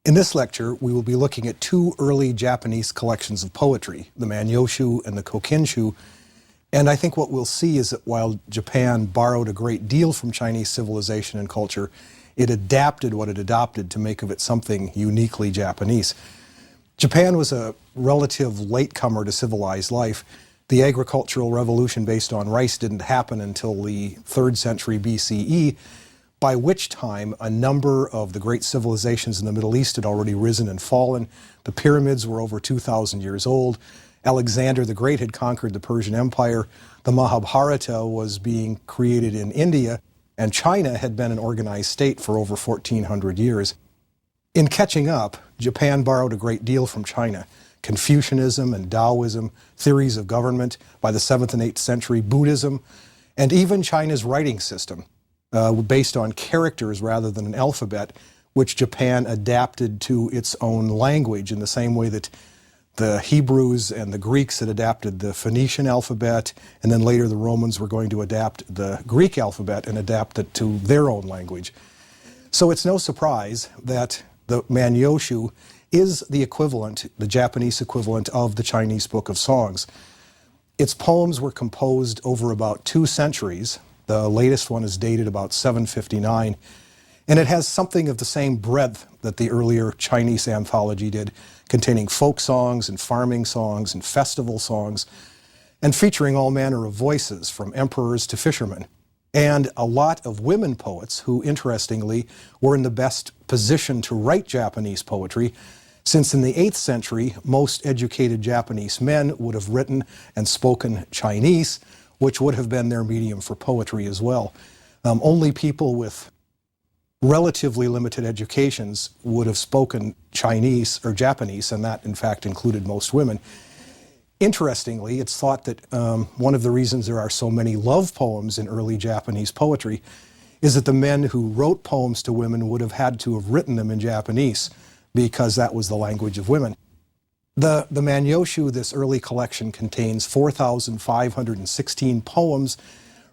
In this lecture, we will be looking at two early Japanese collections of poetry, the Manyoshu and the Kokinshu, and I think what we'll see is that while Japan borrowed a great deal from Chinese civilization and culture, it adapted what it adopted to make of it something uniquely Japanese. Japan was a relative latecomer to civilized life. The agricultural revolution based on rice didn't happen until the 3rd century BCE, by which time a number of the great civilizations in the Middle East had already risen and fallen. The pyramids were over 2,000 years old. Alexander the Great had conquered the Persian Empire. The Mahabharata was being created in India, and China had been an organized state for over 1,400 years. In catching up, Japan borrowed a great deal from China. Confucianism and Taoism, theories of government, by the 7th and 8th century Buddhism, and even China's writing system, based on characters rather than an alphabet, which Japan adapted to its own language in the same way that the Hebrews and the Greeks had adapted the Phoenician alphabet, and then later the Romans were going to adapt the Greek alphabet and adapt it to their own language. So it's no surprise that the Manyoshu is the equivalent, the Japanese equivalent of the Chinese Book of Songs. Its poems were composed over about 2 centuries. The latest one is dated about 759, and it has something of the same breadth that the earlier Chinese anthology did, containing folk songs and farming songs and festival songs, and featuring all manner of voices, from emperors to fishermen, and a lot of women poets who, interestingly, were in the best position to write Japanese poetry, since in the 8th century, most educated Japanese men would have written and spoken Chinese, which would have been their medium for poetry as well. Only people with relatively limited educations would have spoken Chinese or Japanese, and that in fact included most women. Interestingly, it's thought that one of the reasons there are so many love poems in early Japanese poetry is that the men who wrote poems to women would have had to have written them in Japanese, because that was the language of women. The Manyoshu, this early collection, contains 4,516 poems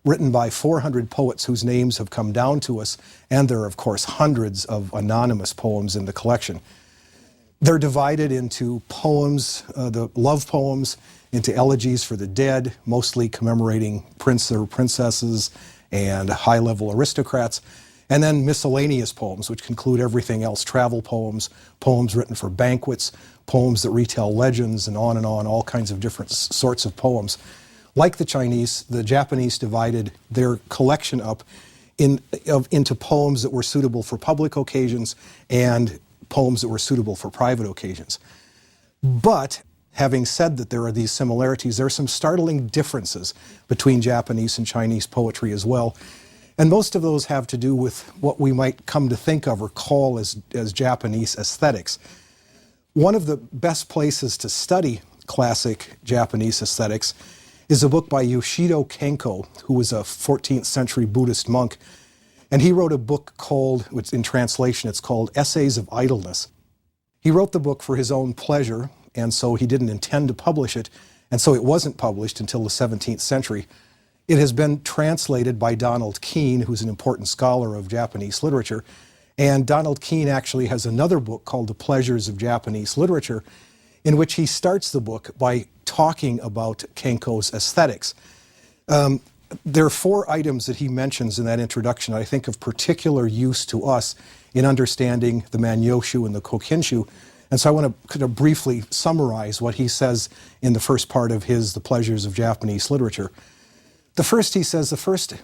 written by 400 poets whose names have come down to us, and there are, of course, hundreds of anonymous poems in the collection. They're divided into poems, the love poems, into elegies for the dead, mostly commemorating princes or princesses and high-level aristocrats, and then miscellaneous poems, which include everything else: travel poems, poems written for banquets, poems that retell legends, and on, all kinds of different sorts of poems. Like the Chinese, the Japanese divided their collection up into poems that were suitable for public occasions and poems that were suitable for private occasions. But having said that there are these similarities, there are some startling differences between Japanese and Chinese poetry as well. And most of those have to do with what we might come to think of or call as Japanese aesthetics. One of the best places to study classic Japanese aesthetics is a book by Yoshido Kenko, who was a 14th century Buddhist monk. And he wrote a book called, which in translation it's called Essays of Idleness. He wrote the book for his own pleasure, and so he didn't intend to publish it, and so it wasn't published until the 17th century. It has been translated by Donald Keene, who's an important scholar of Japanese literature, and Donald Keene actually has another book called The Pleasures of Japanese Literature, in which he starts the book by talking about Kenko's aesthetics. There are 4 items that he mentions in that introduction I think of particular use to us in understanding the Manyoshu and the Kokinshu, and so I want to kind of briefly summarize what he says in the first part of his The Pleasures of Japanese Literature. The first, he says, the first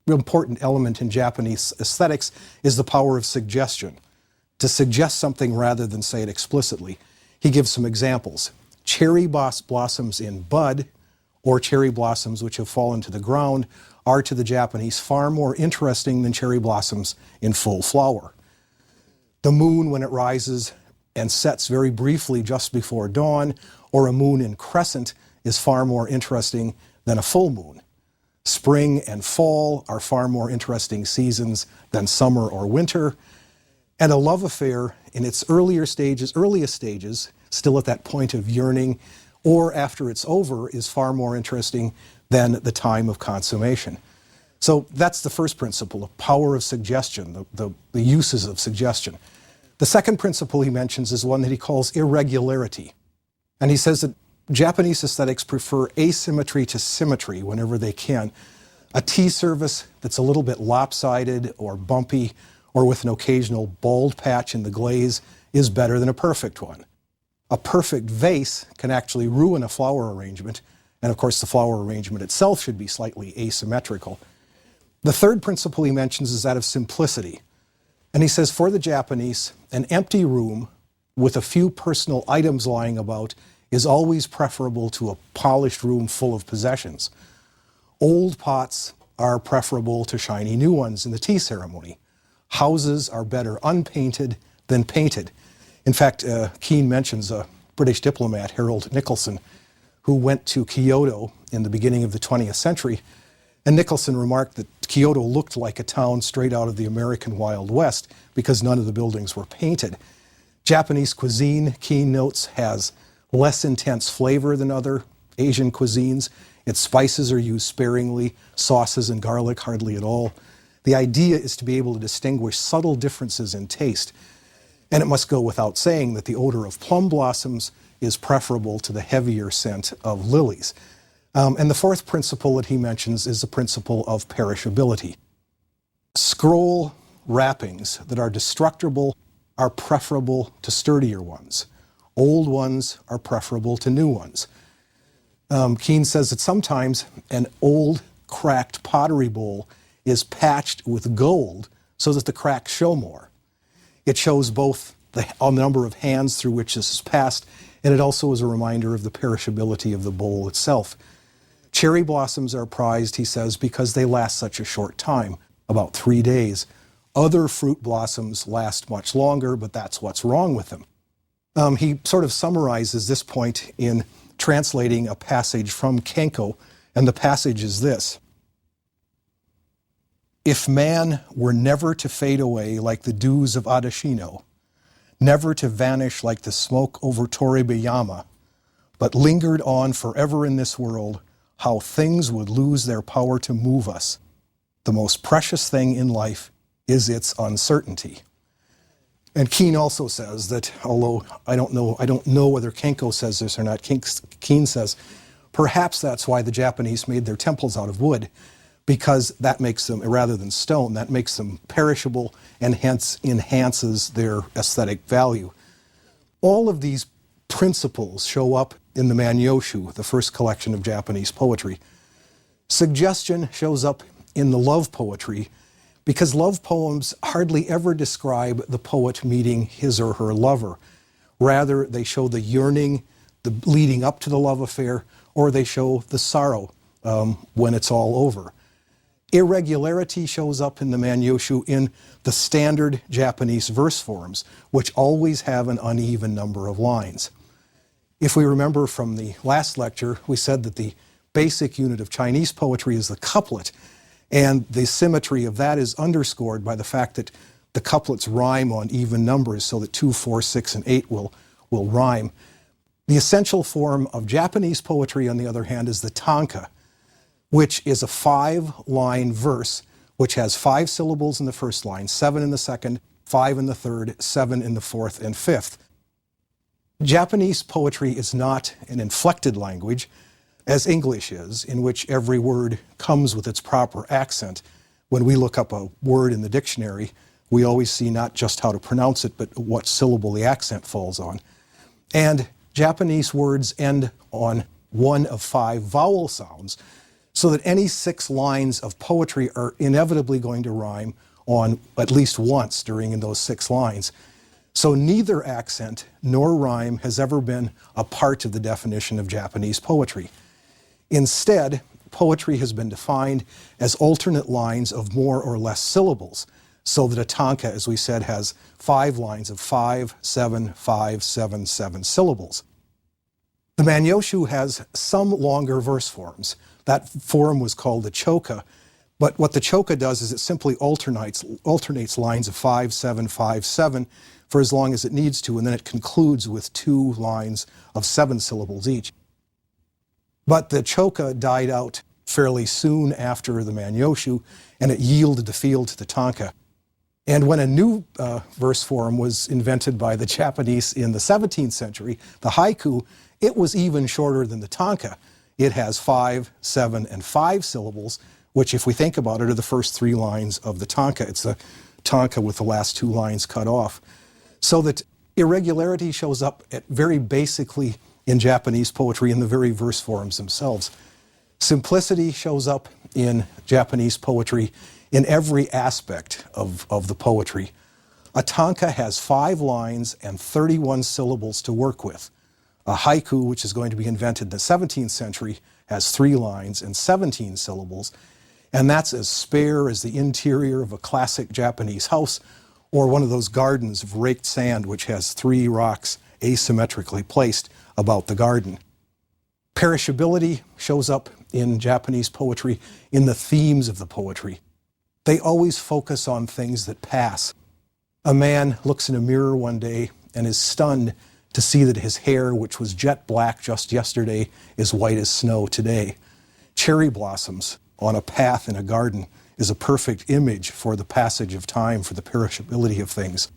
real important element in Japanese aesthetics is the power of suggestion, to suggest something rather than say it explicitly. He gives some examples. Cherry blossoms in bud, or cherry blossoms which have fallen to the ground, are to the Japanese far more interesting than cherry blossoms in full flower. The moon, when it rises and sets very briefly just before dawn, or a moon in crescent, is far more interesting than a full moon. Spring and fall are far more interesting seasons than summer or winter. And a love affair in its earliest stages, still at that point of yearning, or after it's over, is far more interesting than the time of consummation. So that's the first principle, the power of suggestion, the uses of suggestion. The second principle he mentions is one that he calls irregularity. And he says that Japanese aesthetics prefer asymmetry to symmetry whenever they can. A tea service that's a little bit lopsided or bumpy or with an occasional bald patch in the glaze is better than a perfect one. A perfect vase can actually ruin a flower arrangement, and of course the flower arrangement itself should be slightly asymmetrical. The third principle he mentions is that of simplicity. And he says for the Japanese, an empty room with a few personal items lying about is always preferable to a polished room full of possessions. Old pots are preferable to shiny new ones in the tea ceremony. Houses are better unpainted than painted. In fact, Keene mentions a British diplomat, Harold Nicolson, who went to Kyoto in the beginning of the 20th century. And Nicholson remarked that Kyoto looked like a town straight out of the American Wild West because none of the buildings were painted. Japanese cuisine, Keene notes, has less intense flavor than other Asian cuisines. Its spices are used sparingly, sauces and garlic hardly at all. The idea is to be able to distinguish subtle differences in taste. And it must go without saying that the odor of plum blossoms is preferable to the heavier scent of lilies. And the fourth principle that he mentions is the principle of perishability. Scroll wrappings that are destructible are preferable to sturdier ones. Old ones are preferable to new ones. Keene says that sometimes an old cracked pottery bowl is patched with gold so that the cracks show more. It shows both the number of hands through which this is passed, and it also is a reminder of the perishability of the bowl itself. Cherry blossoms are prized, he says, because they last such a short time, about 3 days. Other fruit blossoms last much longer, but that's what's wrong with them. He sort of summarizes this point in translating a passage from Kenko, and the passage is this. If man were never to fade away like the dews of Adashino, never to vanish like the smoke over Toribeyama, but lingered on forever in this world, how things would lose their power to move us. The most precious thing in life is its uncertainty. And Keene also says that, although I don't know whether Kenko says this or not, Keene says, perhaps that's why the Japanese made their temples out of wood, because that makes them, rather than stone, that makes them perishable and hence enhances their aesthetic value. All of these principles show up in the Manyoshu, the first collection of Japanese poetry. Suggestion shows up in the love poetry because love poems hardly ever describe the poet meeting his or her lover. Rather, they show the yearning, the leading up to the love affair, or they show the sorrow when it's all over. Irregularity shows up in the Manyoshu in the standard Japanese verse forms, which always have an uneven number of lines. If we remember from the last lecture, we said that the basic unit of Chinese poetry is the couplet, and the symmetry of that is underscored by the fact that the couplets rhyme on even numbers so that 2, 4, 6, and 8 will rhyme. The essential form of Japanese poetry, on the other hand, is the tanka, which is a 5-line verse which has 5 syllables in the first line, 7 in the second, 5 in the third, 7 in the fourth and fifth. Japanese poetry is not an inflected language, as English is, in which every word comes with its proper accent. When we look up a word in the dictionary, we always see not just how to pronounce it, but what syllable the accent falls on. And Japanese words end on one of 5 vowel sounds, so that any 6 lines of poetry are inevitably going to rhyme on at least once during those 6 lines. So neither accent nor rhyme has ever been a part of the definition of Japanese poetry. Instead, poetry has been defined as alternate lines of more or less syllables, so that a tanka, as we said, has 5 lines of 5, 7, 5, 7, 7 syllables. The Manyoshu has some longer verse forms. That form was called the choka, but what the choka does is it simply alternates lines of 5, 7, 5, 7 for as long as it needs to, and then it concludes with 2 lines of 7 syllables each. But the choka died out fairly soon after the Manyoshu, and it yielded the field to the tanka. And when a new verse form was invented by the Japanese in the 17th century, the haiku, it was even shorter than the tanka. It has 5, 7, and 5 syllables, which, if we think about it, are the first 3 lines of the tanka. It's the tanka with the last 2 lines cut off. So that irregularity shows up very basically in Japanese poetry in the very verse forms themselves. Simplicity shows up in Japanese poetry in every aspect of the poetry. A tanka has 5 lines and 31 syllables to work with. A haiku, which is going to be invented in the 17th century, has 3 lines and 17 syllables, and that's as spare as the interior of a classic Japanese house or one of those gardens of raked sand which has 3 rocks asymmetrically placed about the garden. Perishability shows up in Japanese poetry in the themes of the poetry. They always focus on things that pass. A man looks in a mirror one day and is stunned to see that his hair, which was jet black just yesterday, is white as snow today. Cherry blossoms on a path in a garden is a perfect image for the passage of time, for the perishability of things.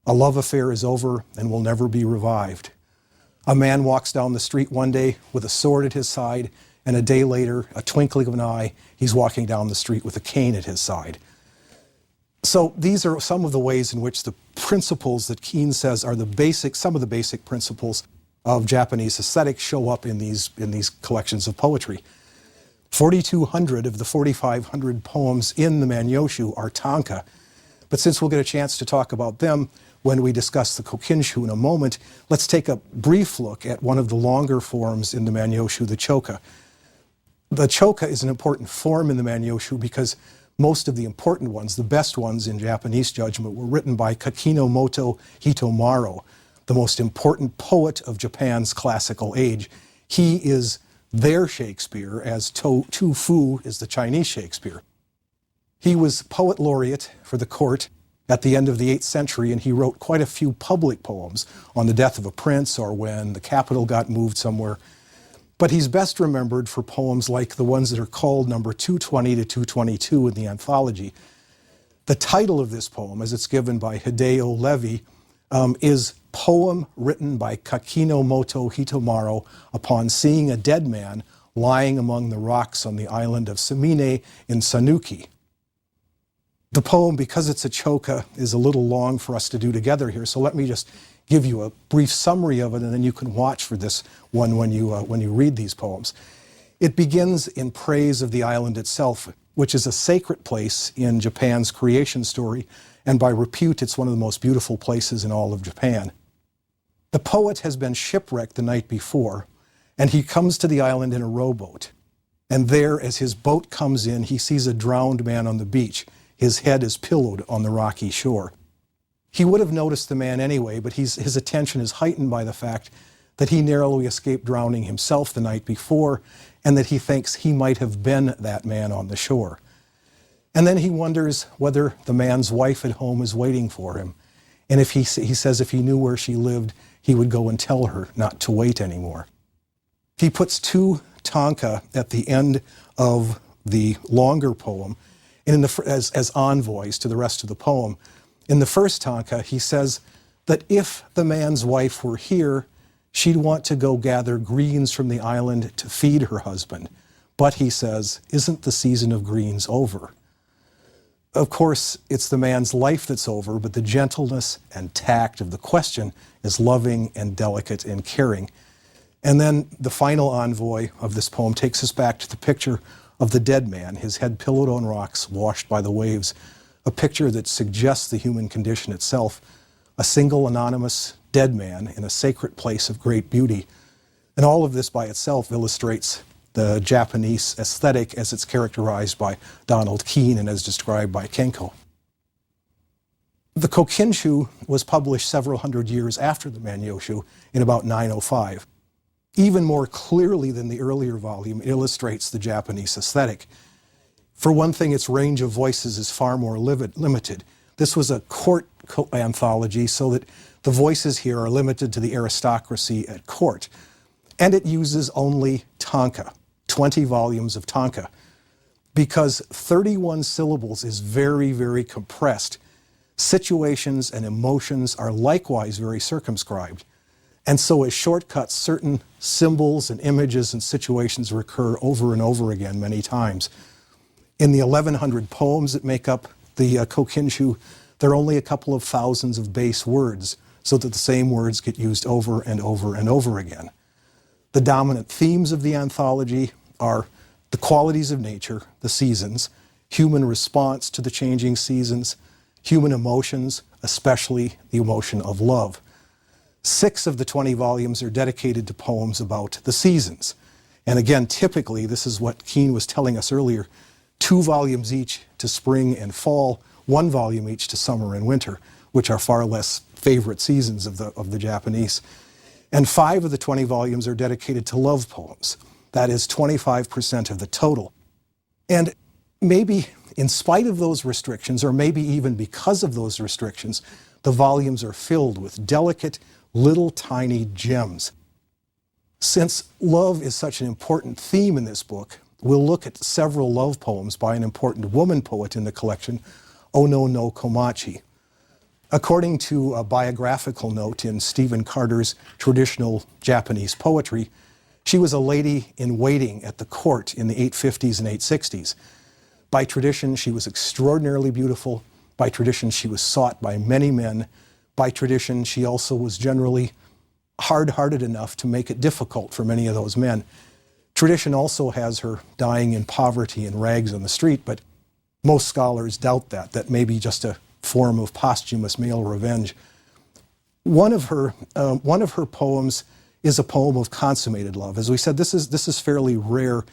A love affair is over and will never be revived. A man walks down the street one day with a sword at his side, and a day later, a twinkling of an eye, he's walking down the street with a cane at his side. So these are some of the ways in which the principles that Keene says are some of the basic principles of Japanese aesthetics show up in these collections of poetry. 4,200 of the 4,500 poems in the Manyoshu are tanka, but since we'll get a chance to talk about them when we discuss the Kokinshu in a moment, let's take a brief look at one of the longer forms in the Manyoshu, the choka. The choka is an important form in the Manyoshu because most of the important ones, the best ones in Japanese judgment, were written by Kakinomoto Hitomaro, the most important poet of Japan's classical age. He is their Shakespeare, as Tu Fu is the Chinese Shakespeare. He was poet laureate for the court at the end of the 8th century, and he wrote quite a few public poems on the death of a prince or when the capital got moved somewhere. But he's best remembered for poems like the ones that are called number 220 to 222 in the anthology. The title of this poem, as it's given by Hideo Levy, is Poem Written by Kakinomoto Hitomaro Upon Seeing a Dead Man Lying Among the Rocks on the Island of Samine in Sanuki. The poem, because it's a choka, is a little long for us to do together here, so let me just give you a brief summary of it, and then you can watch for this one when you read these poems. It begins in praise of the island itself, which is a sacred place in Japan's creation story, and by repute, it's one of the most beautiful places in all of Japan. The poet has been shipwrecked the night before, and he comes to the island in a rowboat. And there, as his boat comes in, he sees a drowned man on the beach. His head is pillowed on the rocky shore. He would have noticed the man anyway, but his attention is heightened by the fact that he narrowly escaped drowning himself the night before, and that he thinks he might have been that man on the shore. And then he wonders whether the man's wife at home is waiting for him. And he says if he knew where she lived, he would go and tell her not to wait anymore. He puts 2 tanka at the end of the longer poem, and as envoys to the rest of the poem. In the first tanka, he says that if the man's wife were here, she'd want to go gather greens from the island to feed her husband. But, he says, isn't the season of greens over? Of course, it's the man's life that's over, but the gentleness and tact of the question is loving and delicate and caring. And then the final envoy of this poem takes us back to the picture of the dead man, his head pillowed on rocks, washed by the waves, a picture that suggests the human condition itself, a single anonymous dead man in a sacred place of great beauty. And all of this by itself illustrates the Japanese aesthetic as it's characterized by Donald Keene and as described by Kenko. The Kokinshu was published several hundred years after the Manyoshu in about 905. Even more clearly than the earlier volume, it illustrates the Japanese aesthetic. For one thing, its range of voices is far more limited. This was a court anthology, so that the voices here are limited to the aristocracy at court. And it uses only tanka, 20 volumes of tanka, because 31 syllables is very, very compressed. Situations and emotions are likewise very circumscribed. And so as shortcuts, certain symbols and images and situations recur over and over again many times. In the 1,100 poems that make up the Kokinshu, there are only a couple of thousands of base words, so that the same words get used over and over and over again. The dominant themes of the anthology are the qualities of nature, the seasons, human response to the changing seasons, human emotions, especially the emotion of love. 6 of the 20 volumes are dedicated to poems about the seasons. And again, typically, this is what Keene was telling us earlier, 2 volumes each to spring and fall, 1 volume each to summer and winter, which are far less favorite seasons of the Japanese. And 5 of the 20 volumes are dedicated to love poems. That is 25% of the total. And maybe in spite of those restrictions, or maybe even because of those restrictions, the volumes are filled with delicate, little tiny gems. Since love is such an important theme in this book, we'll look at several love poems by an important woman poet in the collection, Ono no Komachi. According to a biographical note in Stephen Carter's Traditional Japanese Poetry, she was a lady in waiting at the court in the 850s and 860s. By tradition, she was extraordinarily beautiful. By tradition, she was sought by many men. By tradition, she also was generally hard-hearted enough to make it difficult for many of those men. Tradition also has her dying in poverty and rags on the street, but most scholars doubt that may be just a form of posthumous male revenge. One of her poems is a poem of consummated love. As we said, this is fairly rare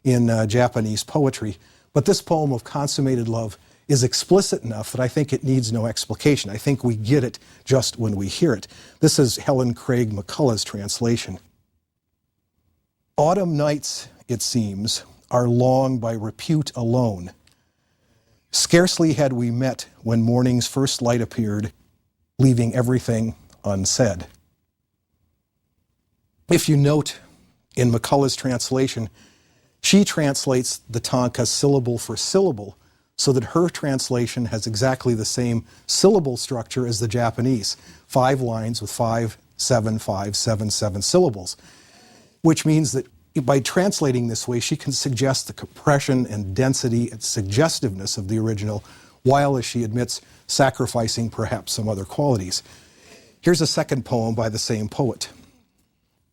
in Japanese poetry, but this poem of consummated love is explicit enough that I think it needs no explication. I think we get it just when we hear it. This is Helen Craig McCullough's translation. Autumn nights, it seems, are long by repute alone. Scarcely had we met when morning's first light appeared, leaving everything unsaid. If you note in McCullough's translation, she translates the tanka syllable for syllable so that her translation has exactly the same syllable structure as the Japanese, 5 lines with 5, 7, 5, 7, 7 syllables, which means that by translating this way, she can suggest the compression and density and suggestiveness of the original, while, as she admits, sacrificing perhaps some other qualities. Here's a second poem by the same poet.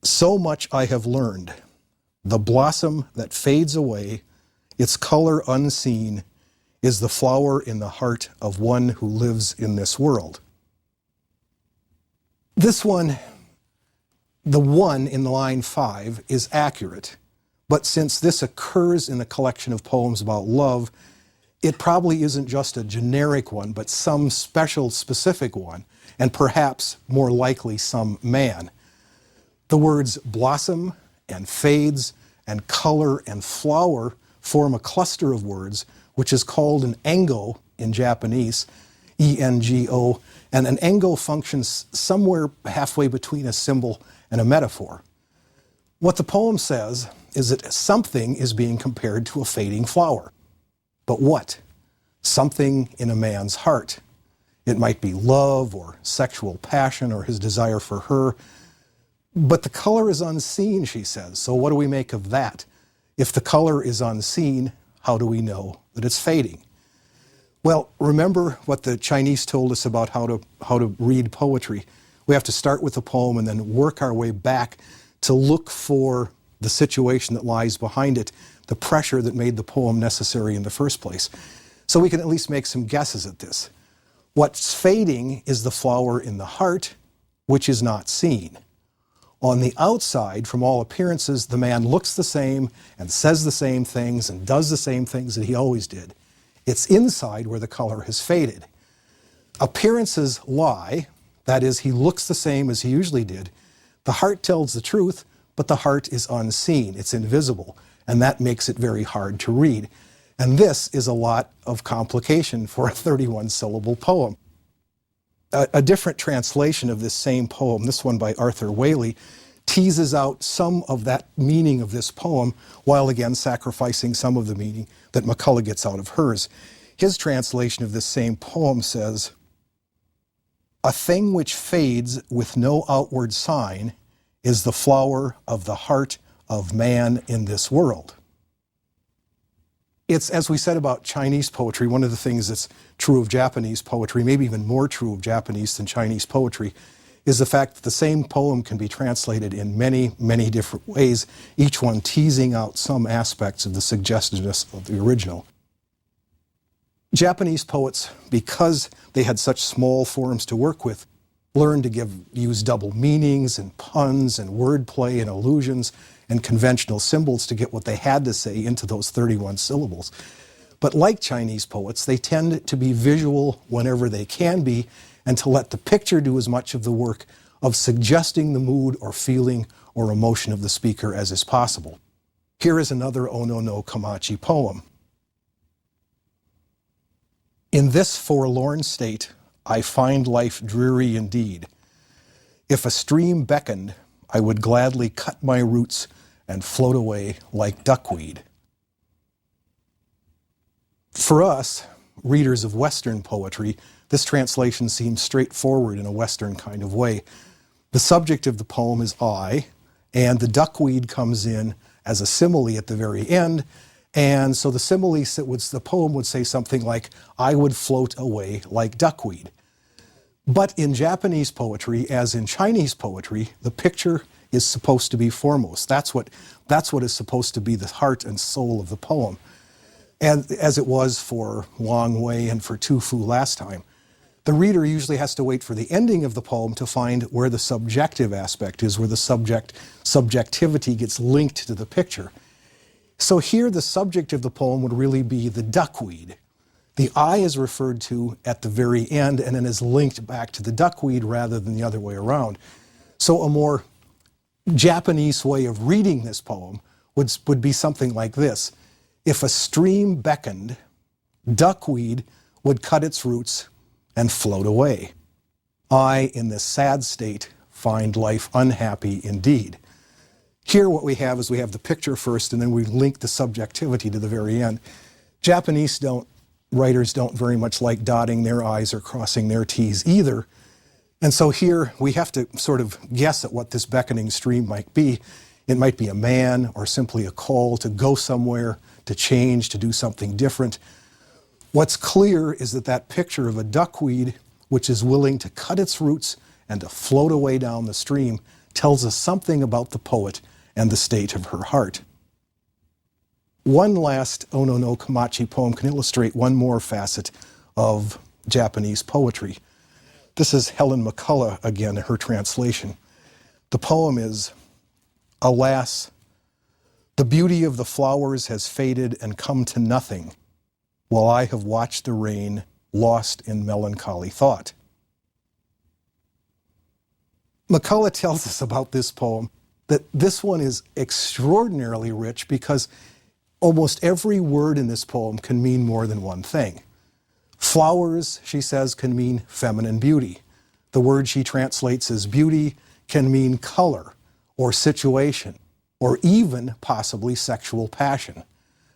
So much I have learned. The blossom that fades away, its color unseen, is the flower in the heart of one who lives in this world. This one, the 1 in line 5, is accurate, but since this occurs in a collection of poems about love, it probably isn't just a generic one, but some special, specific one, and perhaps more likely some man. The words blossom and fades and color and flower form a cluster of words, which is called an engo in Japanese, E-N-G-O, and an engo functions somewhere halfway between a symbol and a metaphor. What the poem says is that something is being compared to a fading flower. But what? Something in a man's heart. It might be love or sexual passion or his desire for her. But the color is unseen, she says. So what do we make of that? If the color is unseen, how do we know that it's fading? Well, remember what the Chinese told us about how to read poetry. We have to start with a poem and then work our way back to look for the situation that lies behind it, the pressure that made the poem necessary in the first place. So we can at least make some guesses at this. What's fading is the flower in the heart, which is not seen. On the outside, from all appearances, the man looks the same and says the same things and does the same things that he always did. It's inside where the color has faded. Appearances lie, that is, he looks the same as he usually did. The heart tells the truth, but the heart is unseen, it's invisible, and that makes it very hard to read. And this is a lot of complication for a 31-syllable poem. A different translation of this same poem, this one by Arthur Waley, teases out some of that meaning of this poem, while again sacrificing some of the meaning that McCullough gets out of hers. His translation of this same poem says, A thing which fades with no outward sign is the flower of the heart of man in this world. It's, as we said about Chinese poetry, one of the things that's true of Japanese poetry, maybe even more true of Japanese than Chinese poetry, is the fact that the same poem can be translated in many, many different ways, each one teasing out some aspects of the suggestiveness of the original. Japanese poets, because they had such small forms to work with, learned to use double meanings and puns and wordplay and allusions and conventional symbols to get what they had to say into those 31 syllables. But like Chinese poets, they tend to be visual whenever they can be, and to let the picture do as much of the work of suggesting the mood or feeling or emotion of the speaker as is possible. Here is another Ono no Komachi poem. In this forlorn state, I find life dreary indeed. If a stream beckoned, I would gladly cut my roots and float away like duckweed. For us, readers of Western poetry, this translation seems straightforward in a Western kind of way. The subject of the poem is I, and the duckweed comes in as a simile at the very end, and so the poem would say something like, I would float away like duckweed. But in Japanese poetry, as in Chinese poetry, the picture is supposed to be foremost. That's what is supposed to be the heart and soul of the poem, and as it was for Wang Wei and for Tu Fu last time. The reader usually has to wait for the ending of the poem to find where the subjective aspect is, where the subjectivity gets linked to the picture. So here the subject of the poem would really be the duckweed. The I is referred to at the very end and then is linked back to the duckweed rather than the other way around. So a more Japanese way of reading this poem would be something like this. If a stream beckoned, duckweed would cut its roots and float away. I, in this sad state, find life unhappy indeed. Here what we have is we have the picture first and then we link the subjectivity to the very end. Japanese writers don't very much like dotting their I's or crossing their T's either. And so here we have to sort of guess at what this beckoning stream might be. It might be a man or simply a call to go somewhere, to change, to do something different. What's clear is that picture of a duckweed which is willing to cut its roots and to float away down the stream tells us something about the poet and the state of her heart. One last Ono no Komachi poem can illustrate one more facet of Japanese poetry. This is Helen McCullough again, her translation. The poem is, Alas, the beauty of the flowers has faded and come to nothing, while I have watched the rain, lost in melancholy thought. McCullough tells us about this poem that this one is extraordinarily rich because almost every word in this poem can mean more than one thing. Flowers, she says, can mean feminine beauty. The word she translates as beauty can mean color or situation or even possibly sexual passion.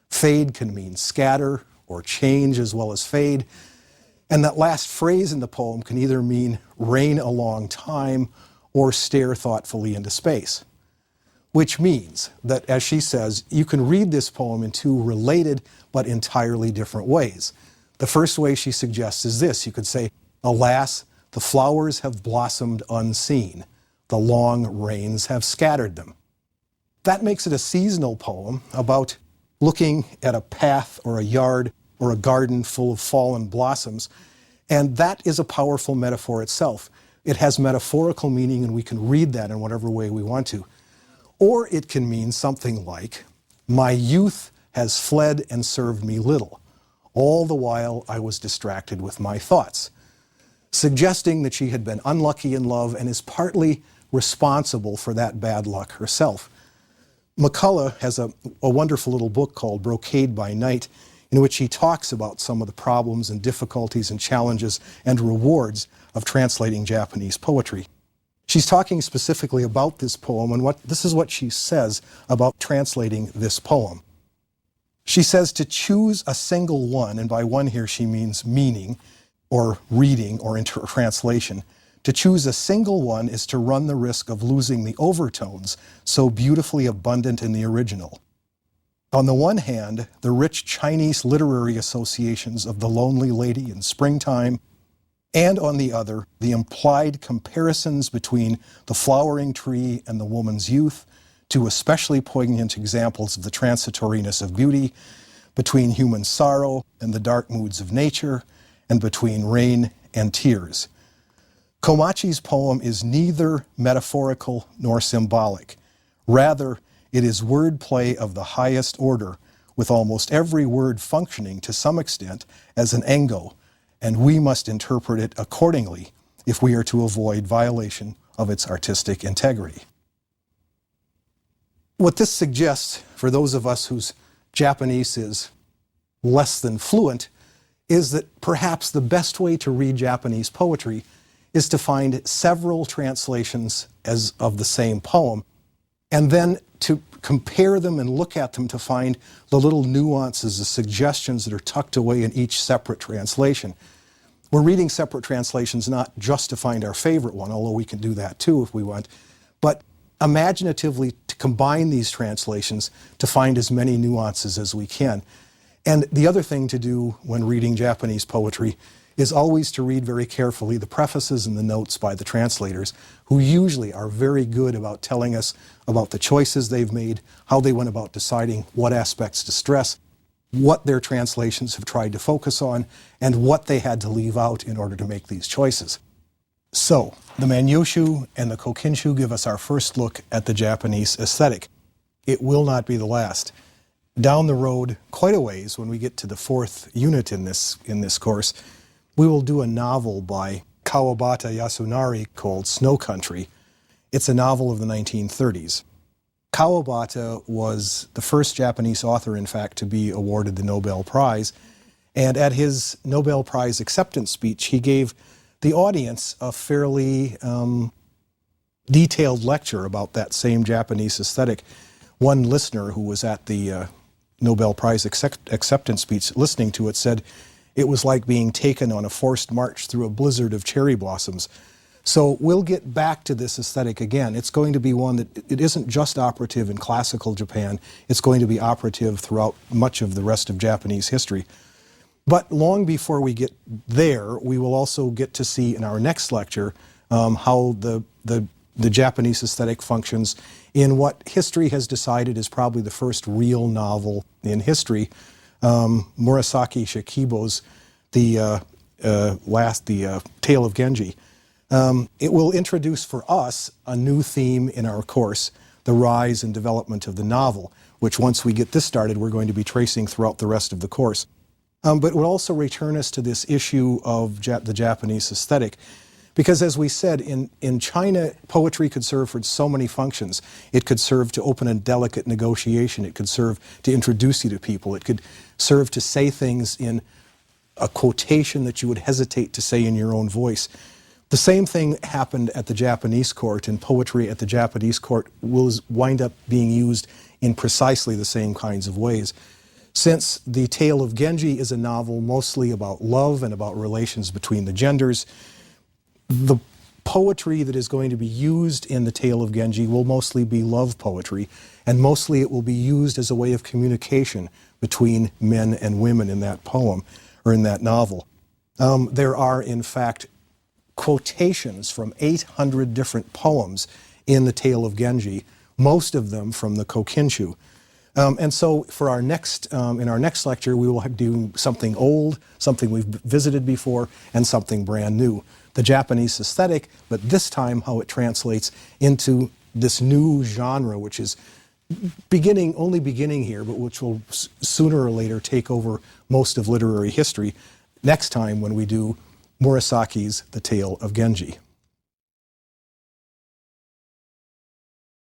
Fade can mean scatter or change as well as fade. And that last phrase in the poem can either mean reign a long time or stare thoughtfully into space. Which means that, as she says, you can read this poem in two related but entirely different ways. The first way she suggests is this. You could say, alas, the flowers have blossomed unseen. The long rains have scattered them. That makes it a seasonal poem about looking at a path or a yard or a garden full of fallen blossoms. And that is a powerful metaphor itself. It has metaphorical meaning and we can read that in whatever way we want to. Or it can mean something like, my youth has fled and served me little. All the while I was distracted with my thoughts, suggesting that she had been unlucky in love and is partly responsible for that bad luck herself. McCullough has a wonderful little book called Brocade by Night, in which he talks about some of the problems and difficulties and challenges and rewards of translating Japanese poetry. She's talking specifically about this poem, and this is what she says about translating this poem. She says to choose a single one, and by one here she means meaning or reading or translation, To choose a single one is to run the risk of losing the overtones so beautifully abundant in the original. On the one hand, the rich Chinese literary associations of the lonely lady in springtime, and on the other, the implied comparisons between the flowering tree and the woman's youth, two especially poignant examples of the transitoriness of beauty, between human sorrow and the dark moods of nature, and between rain and tears. Komachi's poem is neither metaphorical nor symbolic. Rather, it is wordplay of the highest order, with almost every word functioning to some extent as an engo, and we must interpret it accordingly if we are to avoid violation of its artistic integrity. What this suggests, for those of us whose Japanese is less than fluent, is that perhaps the best way to read Japanese poetry is to find several translations of the same poem, and then to compare them and look at them to find the little nuances, the suggestions that are tucked away in each separate translation. We're reading separate translations not just to find our favorite one, although we can do that too if we want, but imaginatively to combine these translations to find as many nuances as we can. And the other thing to do when reading Japanese poetry is always to read very carefully the prefaces and the notes by the translators, who usually are very good about telling us about the choices they've made, how they went about deciding what aspects to stress, what their translations have tried to focus on, and what they had to leave out in order to make these choices. So, the Manyoshu and the Kokinshu give us our first look at the Japanese aesthetic. It will not be the last. Down the road, quite a ways, when we get to the fourth unit in this course, we will do a novel by Kawabata Yasunari called Snow Country. It's a novel of the 1930s. Kawabata was the first Japanese author, in fact, to be awarded the Nobel Prize. And at his Nobel Prize acceptance speech, he gave the audience a fairly detailed lecture about that same Japanese aesthetic. One listener who was at the Nobel Prize acceptance speech listening to it said, it was like being taken on a forced march through a blizzard of cherry blossoms. So we'll get back to this aesthetic again. It's going to be one that it isn't just operative in classical Japan, it's going to be operative throughout much of the rest of Japanese history. But long before we get there, we will also get to see in our next lecture how the Japanese aesthetic functions in what history has decided is probably the first real novel in history, Murasaki Shikibo's The Tale of Genji. It will introduce for us a new theme in our course, the rise and development of the novel, which once we get this started, we're going to be tracing throughout the rest of the course. But it will also return us to this issue of the Japanese aesthetic. Because as we said, in China, poetry could serve for so many functions. It could serve to open a delicate negotiation. It could serve to introduce you to people. It could serve to say things in a quotation that you would hesitate to say in your own voice. The same thing happened at the Japanese court, and poetry at the Japanese court will wind up being used in precisely the same kinds of ways. Since The Tale of Genji is a novel mostly about love and about relations between the genders, the poetry that is going to be used in The Tale of Genji will mostly be love poetry, and mostly it will be used as a way of communication between men and women in that poem, or in that novel. There are, in fact, quotations from 800 different poems in The Tale of Genji, most of them from the Kokinshu. And so for our next, in our next lecture, we will do something old, something we've visited before, and something brand new. The Japanese aesthetic, but this time how it translates into this new genre, which is only beginning here, but which will sooner or later take over most of literary history next time when we do Murasaki's The Tale of Genji.